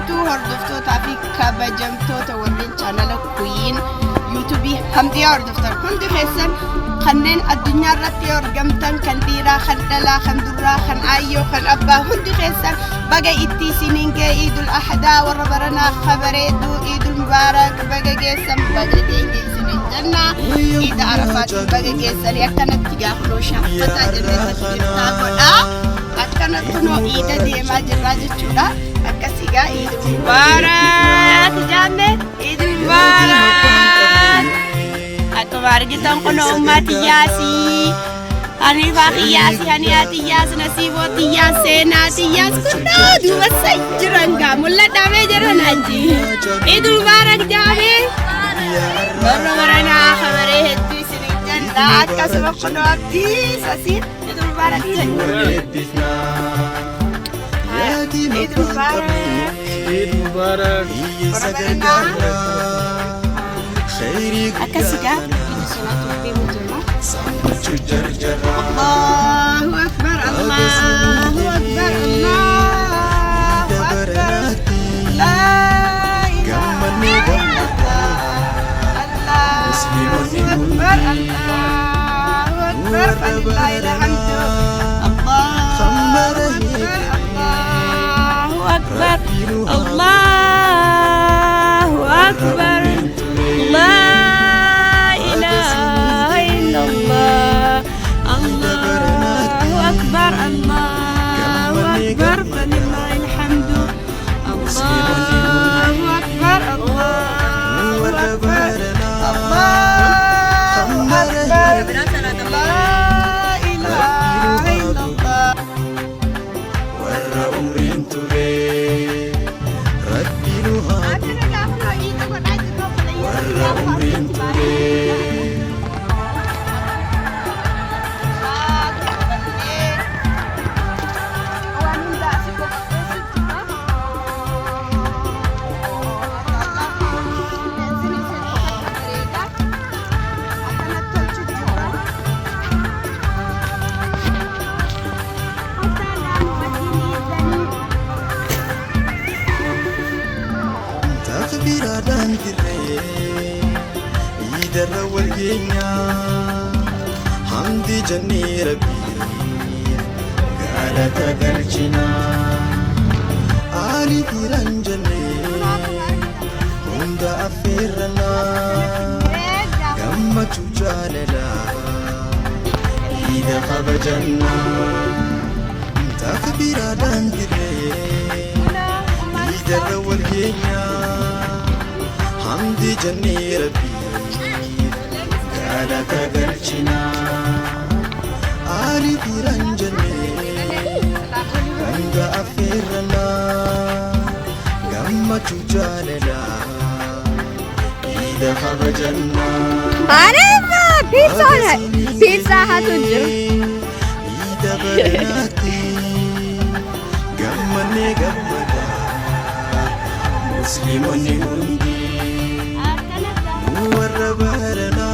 barakatuh hordoftoota fi kabajamtoota warreen chaanala Queen YouTube hamdiyaa hordoftan hundi keessan kanneen addunyaa irratti argamtan kan dhiiraa kan dhalaa kan duraa kan aayyoo kan abbaa hundi keessan baga itti isiniin ga'e Iidul Ahdaa warra baranaa kabareedu Iidul Mubaarak baga geessan baga deenge isiniin janna Iida Arafaatti baga geessan akkanatti gaafnoo shaaffataa jirre tasbirtaa godha akkanatti noo Iida deemaa jirraa jechuudha akkasigaa Iidul Mubaarak jaanne Iidul Mubaarak akkuma argitan kun ummati yaasi ani baaqiyyaasi ani atiyyaas nasiibootiyyaan seenaatiyyaas kunoo duuba sajjiranga mul'adhamee jiran aji Iidul Mubaarak jaamee warra baranaa kabaree hedduu isiniin janna akkasuma kunoo abdii sasiin Iidul Mubaarak Iidul Mubaarak akkasigaa Iidul Mubaarak الله أكبر الله أكبر الله أكبر لا إله إلا الله الله أكبر فلله الحمد الله أكبر الله أكبر لا إله إلا الله الله أكبر فلله الحمد الله أكبر الله أكبر الله أكبر لا إله إلا الله ورا أمرين تبي ردينها ورا أمرين تبي takbiradan dirre idara walgenya hamdi janni rabbi galata galchina ali tiran janni hunda afirna gamma chujalala ida khabajanna takbiradan dirre idara walgenya hamdi janni rabbi galata galchina ali tiran janni hunda afirna gamma chujalala ida khabajanna عارفة بيتزا هتنجر ida baranati gammane gammada muslimoni hundi warra barana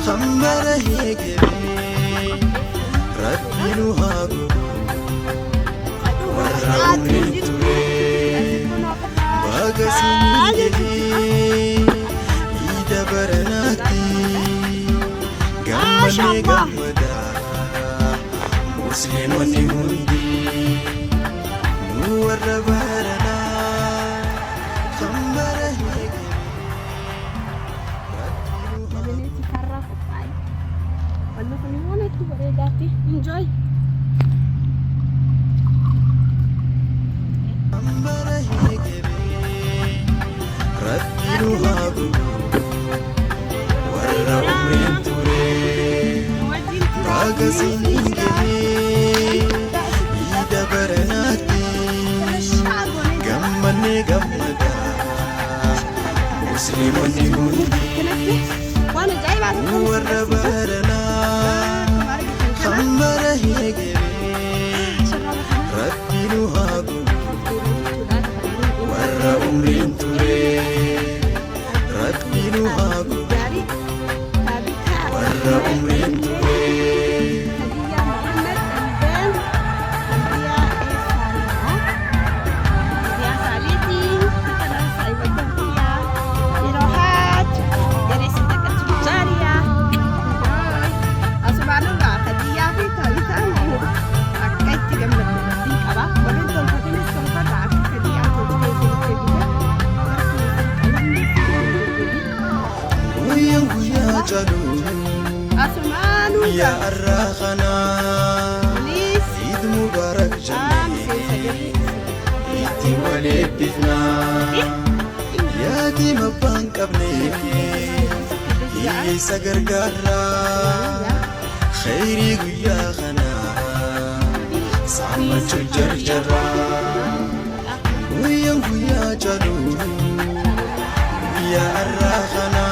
khambara hegebe rabbinu hagu warra umriture bagasini ida baranati gammane gammada muslimoni hundi warra barana khambara hegebe enjoy khambara hegebe rabbinu hagu warra umrin ture bagasini ida baranati gammane gammada muslimoni hundi وانا جايبه warra barana khambara hegebe rabbinu hagu warra umrin ture rabbinu hagu warra umrin ture هدية محمد البان هدية guyyaa har'aa kana Eid Mubarak jennee itti wal eebbifnaa yaatiin abbaan qabnee hiyyeessa gargaarraa khayrii guyyaa kana saammachuun jarjarraa guyyaan guyyaa jaluu guyyaa har'aa kana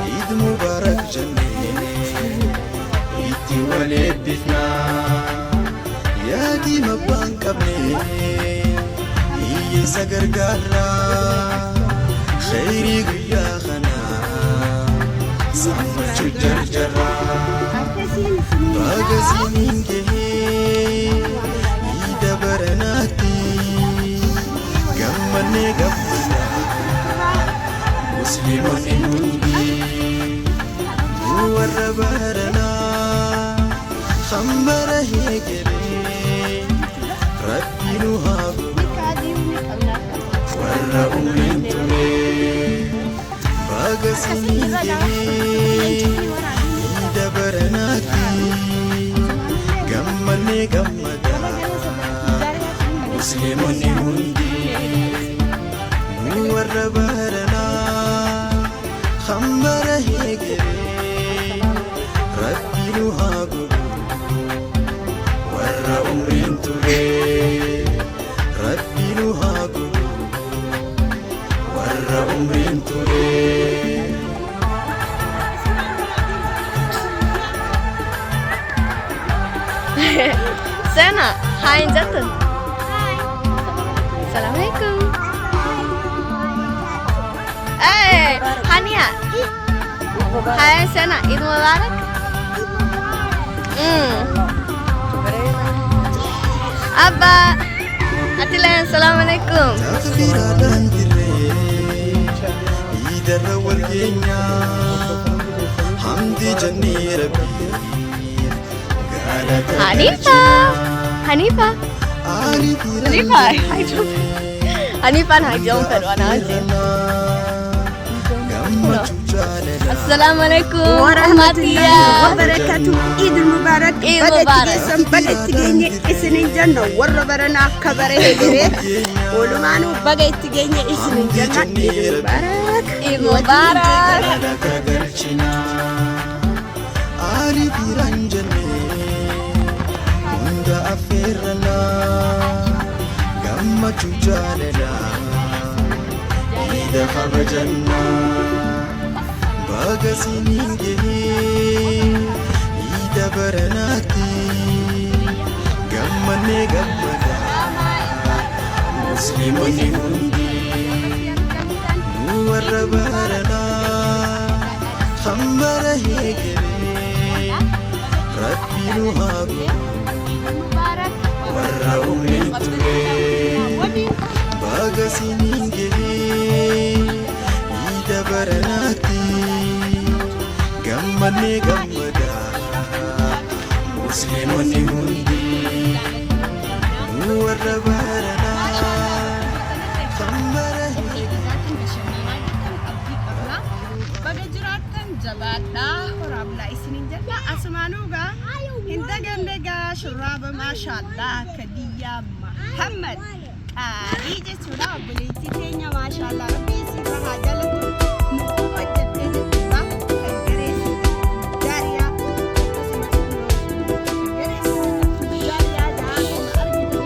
Eid Mubarak jennee itti wal eebbifnaa yaatiin abbaan qabnee hiyyeessa gargaarraa khayrii guyyaa kana saammachuun jarjarraa baga isiniin gahee Iida baranaatti gammannee gammadaa musliimonni hundi warra baranaa hambara heegeree rabbi nu haa warra umriin turee baga isiniin gahee Iida baranaatti gammannee gammadaa musliimonni hundi warra baranaa hambara heegeree rabbi nu haa warra umriin turee rabbi nu haa warra umriin turee Sana, hi Jatun. Assalamualaikum. Hey, Hania. Hai Sana, Eid Mubarak. Abba, Atilan, Assalamualaikum. takbiraadhaan dirree iidarra wal geenyaa hamdi jennee rabbii Hanifa. Hanifa. Hanifa. Hanifa na jumpa wana aje. Assalamualaikum warahmatullahi wabarakatuh. Eid Mubarak. Eid Mubarak. Baga tigenya isinin janna warra barana kabare heegere olumaanu baga tigenya isinin janna Eid Mubarak. Eid Mubarak. Ali biranjane hunda affeerrana gammachuu jaalala Iida kabajanna baga isiniin gahee Iida baranaatti gammannee gammadaa musliimonni hundi warra baranaa hambara heegeree rabbi nu haa warra umriin turee baga isiniin gahee Iida baranaatti gammannee gammadaa musliimonni hundi warra baranaa hambara baga jiraattan jabaadhaa waraabnaa isinin jenna asmaanuugaa hin dagannegaa shurraaba maashaallah kadiyyaa Muhammad qaalii jechuudha obboleettii keenya maashaallah rabbi isirra haa jaalatu nu hojjettee jechuudha kan gareessu jaariyaa akkasumas gareessu jaariyaa daa'ima argitu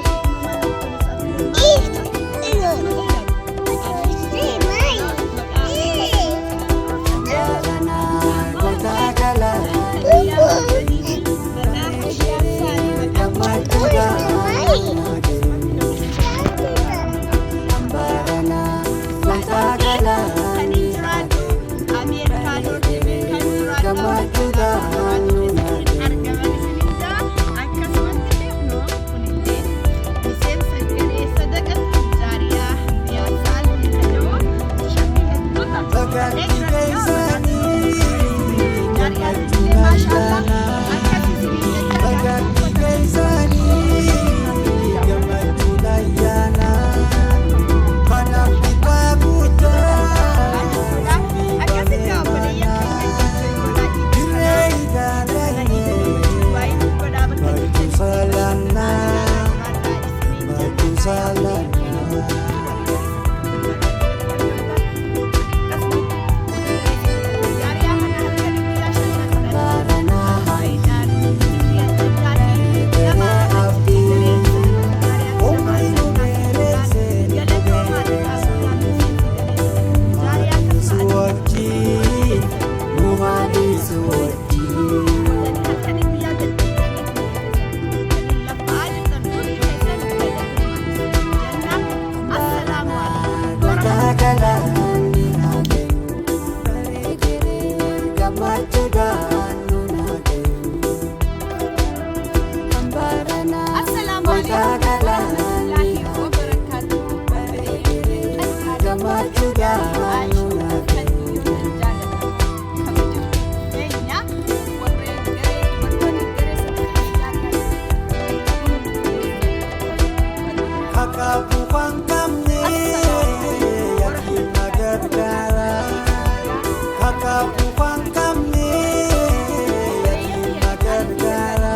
Barana, gammachuudhaan Kakapu kan kamne yakin magargara Kakapu kan kamne yakin magargara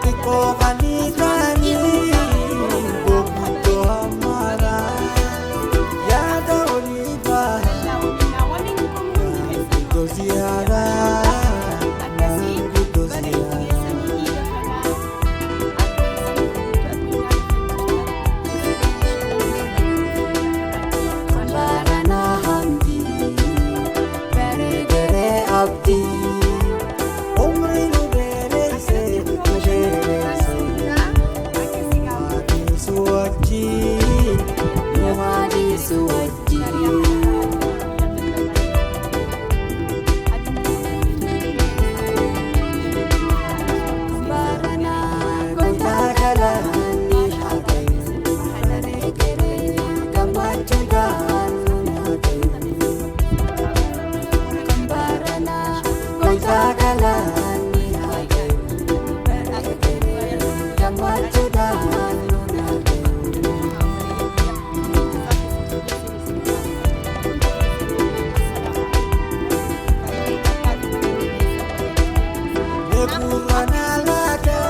Tiko kanikani bobuto hamara Yada oliva Nangito siara Nangito siara abdi umri nu berese hadi suwaji nu hadi suwaji barana kota galani hakai gere kamachudan Zagalani hagai kamachudan Nekurana lada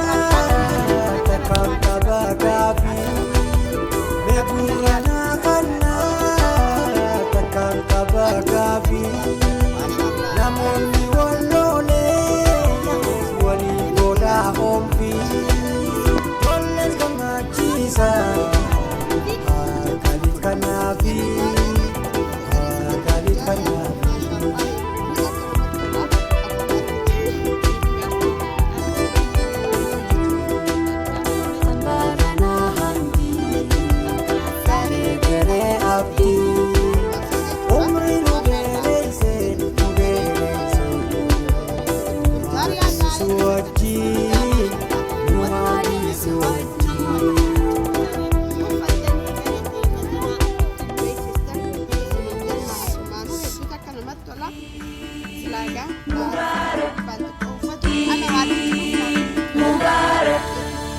takam tabagabi Nekurana kana takam tabagabi Namun Ompi, Toles Gamachisa, Kalit Kanabi, Kalit Kanabi. Sambarana Handi, Gere Abdi, Umri Nuberese, Suwaji.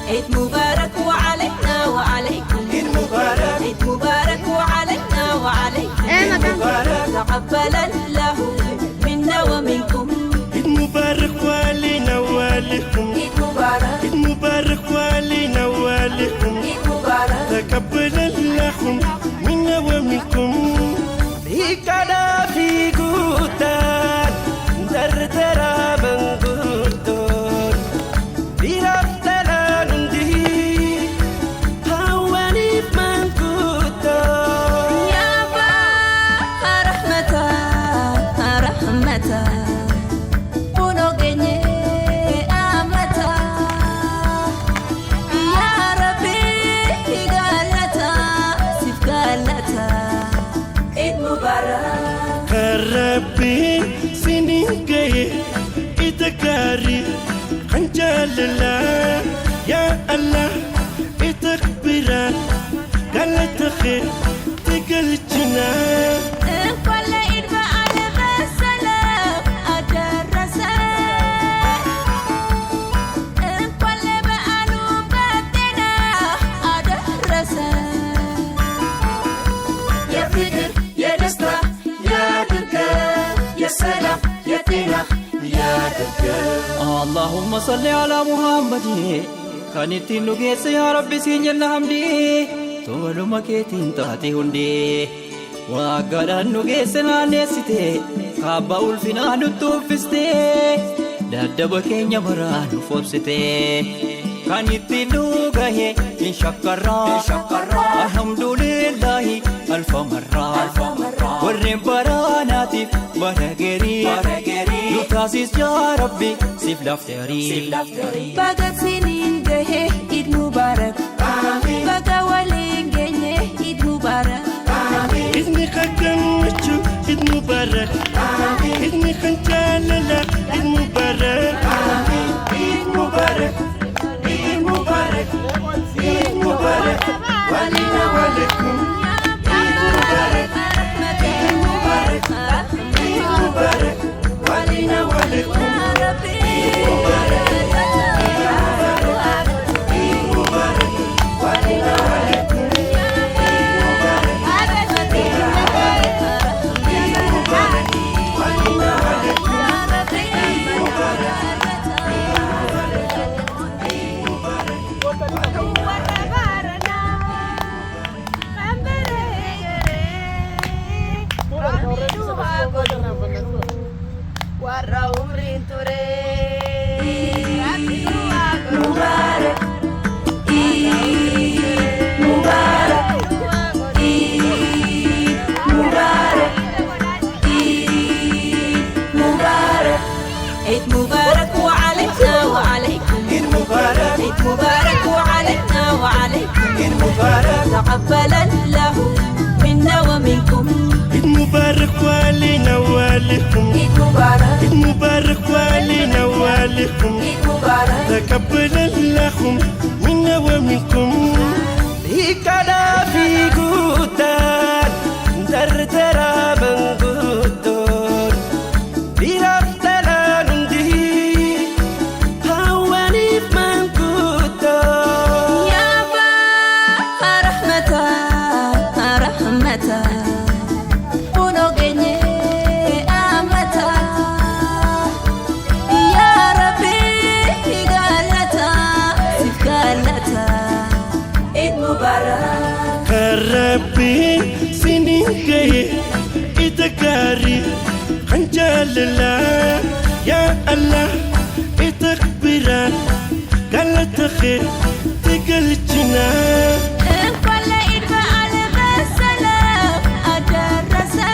عيد مبارك وعلينا وعليكم عيد مبارك عيد مبارك وعلينا وعليكم عيد مبارك تقبل الله منا ومنكم عيد مبارك وعلينا وعليكم عيد مبارك عيد مبارك وعلينا وعليكم عيد مبارك تقبل الله منا ومنكم بكنا في قوتان دردرا من قوتان برفتنا نندي هواني من قوتان يا با رحمتا رحمتا ونوغني آمتا يا ربي قالتا سيف قالتا عيد مبارك كربي سنين جاي إتكاري خنجال الله يا الله إتكبران قالت خير تقل جنان كل عيد بقى بالسلام أدرسه كل بقى نوبتنا أدرسه يا فكر يا دستا يا دركا يا سلام يا تينا يا دركا اللهم صل على محمد خانتي نجيس يا ربي سين حمدي تولو مكيتين تاتي هندي وقال نجيس نانيستي خابا الفنا نتوفستي دادب كينيا مران فوبستي خانتي نوغه إن شكرا الحمد لله ألف مرة والربراناتي برغري لوكاسيس يا ربي سيف لافتري بقى سنين جه عيد مبارك بقى ولين جه عيد مبارك إذني خدمتشو عيد مبارك إذني خنجاللا عيد مبارك عيد مبارك عيد مبارك عيد مبارك ولينا ولكم عيد مبارك تقبل الله منا ومنكم عيد مبارك وعلينا وعليكم عيد مبارك عيد مبارك وعلينا وعليكم عيد مبارك تقبل الله منا ومنكم هيكنا في قدان دردرا من قدان بلفتنا نندي هواني من قدان يا با رحمتا رحمتا ونوغني أمتا يا ربي قالتا سيف قالتا عيد مبارك ربي سنين جاي إتكاري خنجال الله يا الله إتكبران قالت خير تقلتنا كل عيد بألف سلام أدرسا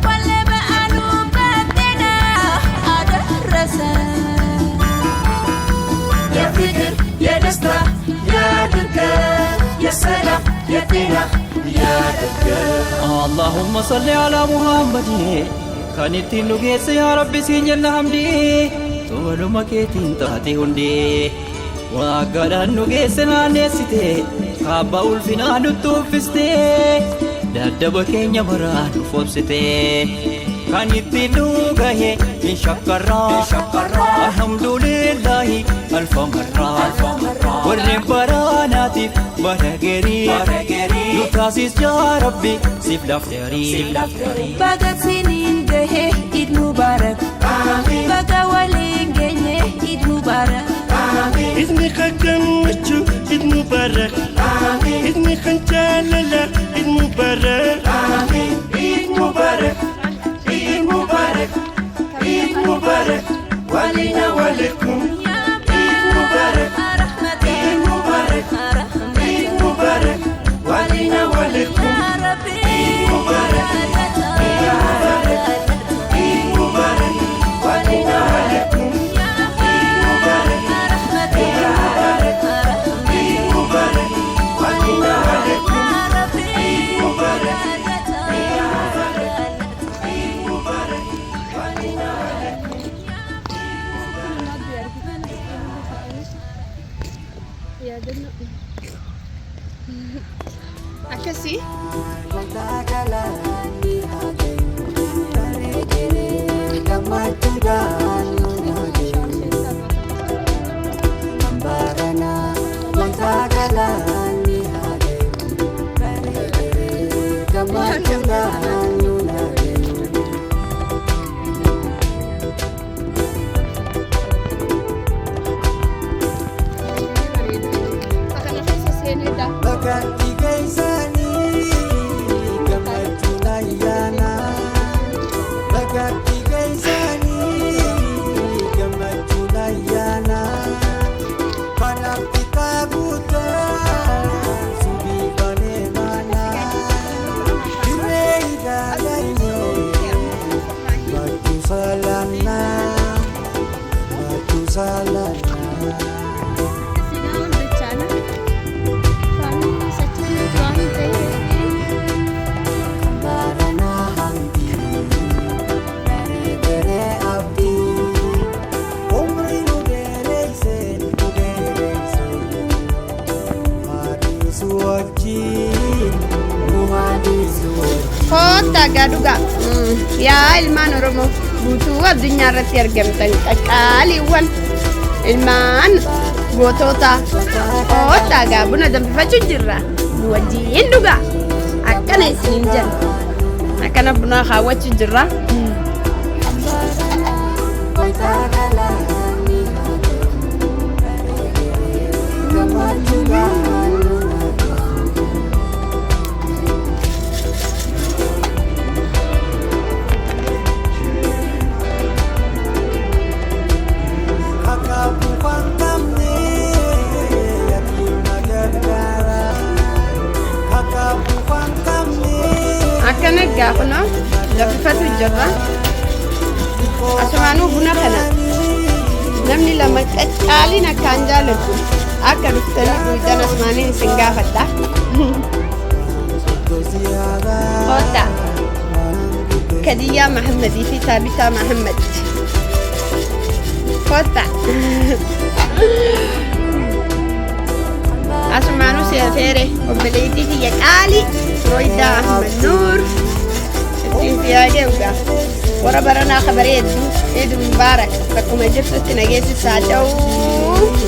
كل بألو بدنا أدرسا يا فكر يا دستة يا دكة يا سلام يا تنخ يا دكة اللهم صل على محمد كانت نجيس يا ربي سينجل حمدي طول ما كيتين تاتي هندي وقال نجيس نانيستي خابا الفنا نتوفستي دادب كينيا مران فوبستي كانت نجاه من شكرا الحمد لله ألف مرة والربراناتي برغري يتاسيس يا ربي سيف لافتري Bagat sinin gehe Eid Mubarak Baga walin genye Eid Mubarak إذني خكم وشو عيد مبارك إذني خنجاللا عيد مبارك عيد مبارك عيد مبارك عيد مبارك ولينا ولكم عيد مبارك عيد مبارك عيد مبارك ولينا ولكم يا ربي عيد مبارك عيد مبارك عيد مبارك ولينا ولكم عيد مبارك عيد مبارك عيد مبارك ولينا ولكم عيد مبارك عيد مبارك ولينا ولكم Akkasii Akan aku sesini dah. Bagatti gaisani gammachuu ayyaana Bagatti gaisani gammachuu ayyaana Kanaaf kitaabuta subii banee mana Dirree ilaalayne baachuu salaanna baachuu salaanna Barana hamdi Dere abdi Umri nu dereyse Hadisu wajjin Nu hadisu wajjin Kota gaduga. Yaa ilmaan Oromoo guutuu addunyaa irratti argamtan qaqqaaliiwwan ilmaan gootota kota gaa buna danfifachuu jirra. Nu wajjin dhugaa. Akkana isiniin jenna. Akkana buna kaawwachuu jirra. Kakak pangkamne yakin magagara Kakak pangkamne Akkana gaa kunoo danfifachuu jirra. Asumaanuu buna kana namni lama qaqqaaliin akkaan jaalatu akka dhuftanii duudan asmaaniin isin gaafadha. Kota Kadiyyaa Mahammadii fi Taabitaa Mahammad. Kota Asumaanu Seefeere obboleettii kiyya qaali Rooyidaa Ahmad Nuur ittiin siyaadee ugaa warra baranaa kabaree hedduu Eid Mubaarak bakkuma jirtutti nageessisaa ta'uu.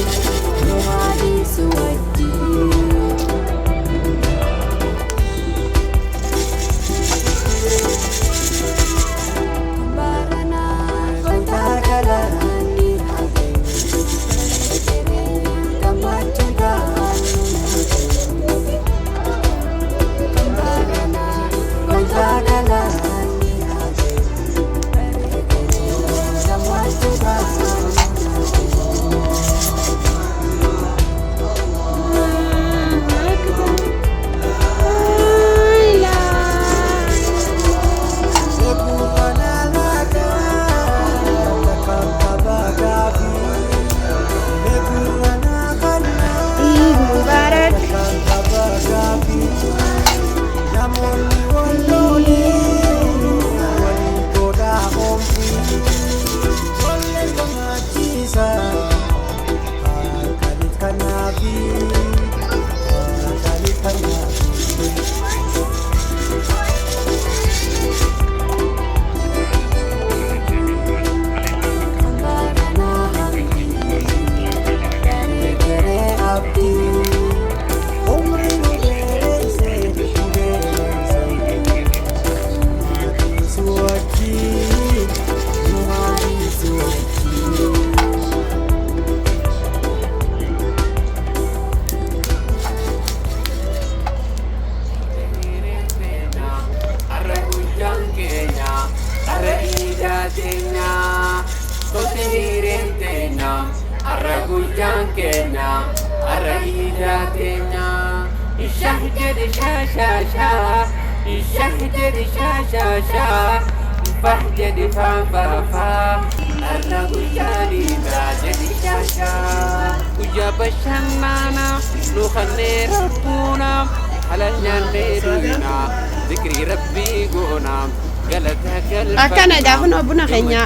Akkana daafun obuna keenya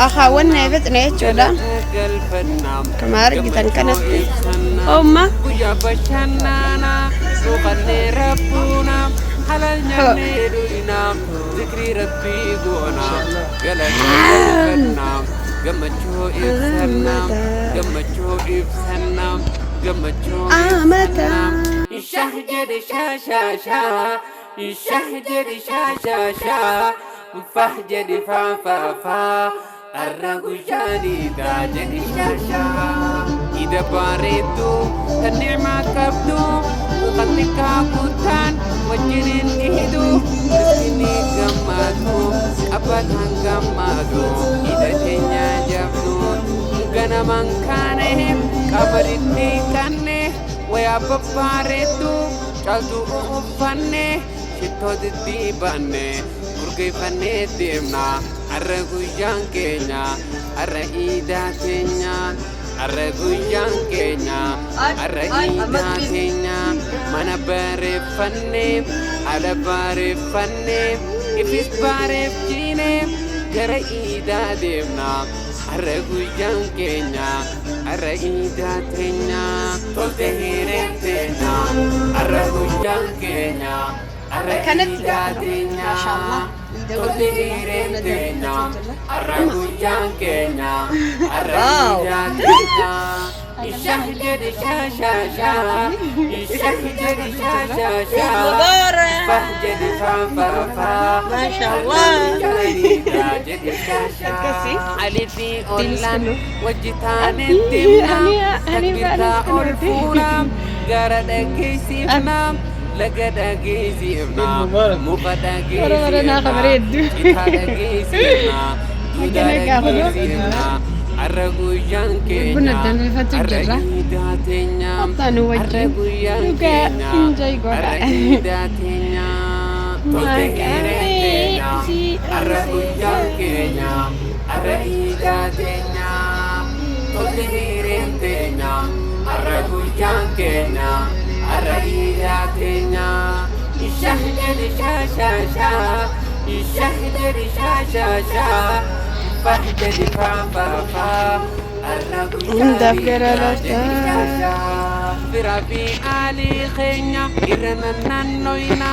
akhaawwan neefetne jechuudha. Kama argitan kanatti omma فهجد فا الرجاني دا جدي شاشا إذا باردو النعمة كبدو وقتك كتان وجنين إهدو مسكني كمادو أبدا كمادو إذا جنيا جبدو غنا من كانهم كبرتني كانه ويا بباردو جلدو أفنه شتو ديبانه Urgeeffannee deemna har'a guyyaan keenya har'a iidaa teenya har'a guyyaan keenya har'a iidaa teenya mana bareeffannee haala bareeffannee ifis bareeffannee gara iidaa deemna har'a guyyaan keenya har'a iidaa teenya tolte hireen teenya har'a guyyaan keenya. كانت ما شاء الله الشهجر شاشاشا الشهجر شاشاشا فهجر فا ما شاء الله علي في أولان وجتان الدمنا تكبرتا أولفونا قرد كيسي فنام لقد أجيزينا مقد أجيزينا إتحاد أجيزينا إتحاد أجيزينا الرجوجان كينا الرجيداتينا الرجوجان كينا الرجيداتينا تلتهيرتينا الرجوجان كينا الرجيداتينا تلتهيرتينا الرجويان كنا الرئيلة تنا الشهد لشاشاشا الشهد لشاشاشا فهد لفافافا الرجويان بربي آلي خينا إرنا نوينا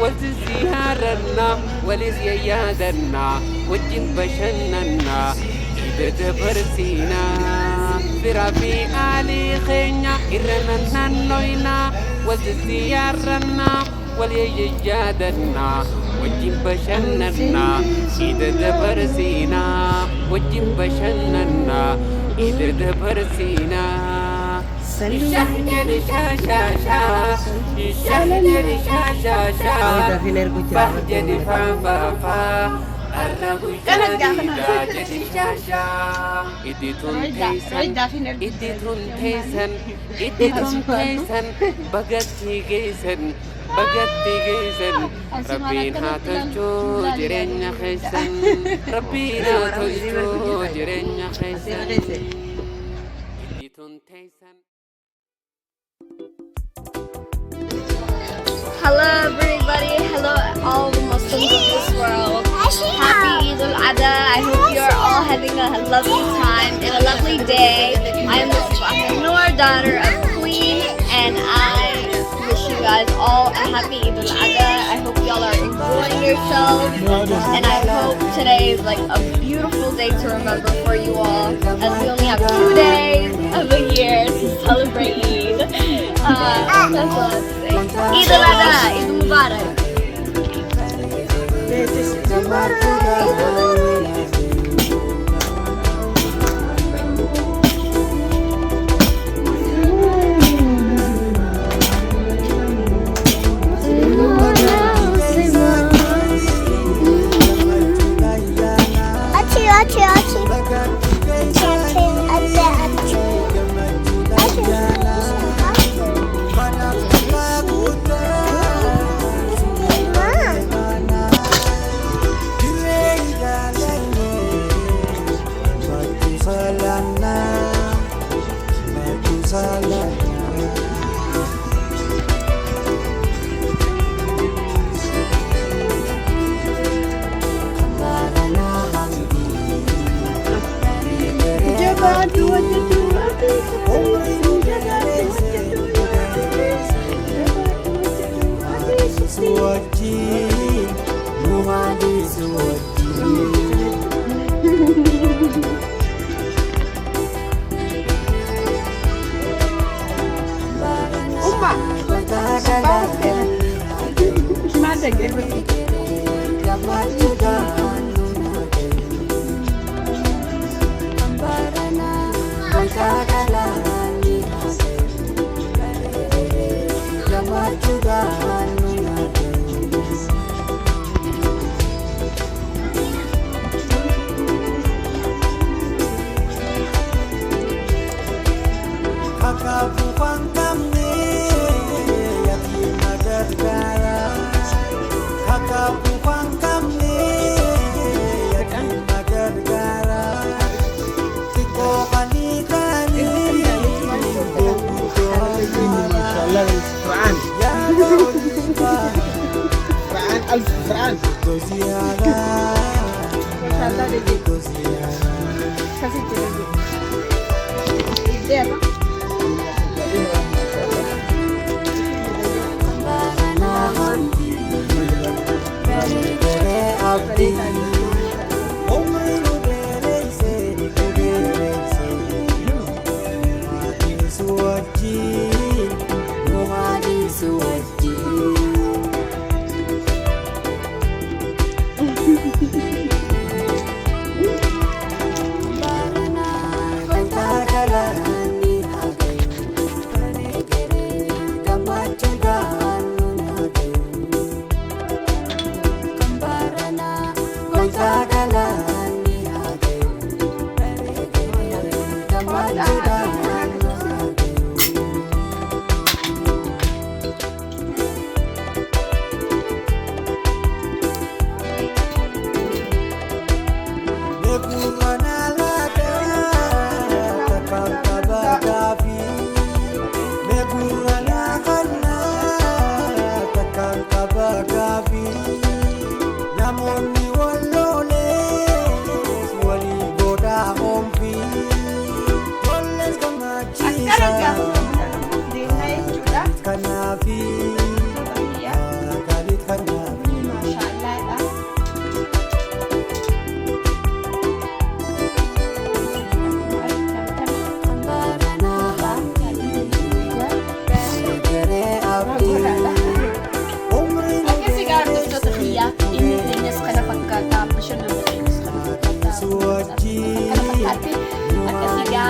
وتزيارنا ولزيادنا وجن بشننا تدبرسينا بربي آلي خينا إرنا نوينا وتزيارنا ولزيادنا وجن بشننا تدبرسينا وجن بشننا تدبرسينا الشهد لشاشاشا الشهد لشاشاشا بهجة فافافا الرجويان لشاشا إديتون تيسن بغتي جيسن ربينا تلجو جرين خيسن ربينا تلجو جرين خيسن إديتون تيسن. Hello everybody, hello all the Muslims of this world. Happy Eid al-Adha. I hope you are all having a lovely time and a lovely day. I am Musbah Noor, daughter of Queen, and I wish you guys all a happy Eid al-Adha. I hope y'all are enjoying yourselves, and I hope today is like a beautiful day to remember for you all, as we only have 2 days of the year to celebrate Eid. That's all I'm saying. Eid al-Adha, Eid Mubarak.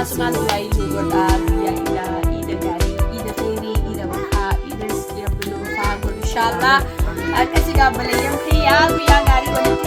asumaan du'aayi nu godhaa guyyaa iida gaarii iida khairii iida bahaa iida rizqii rabbi nuuf haa godhu inshaallah akkasi gaabaleeyyan kiyyaa guyyaa gaarii walitti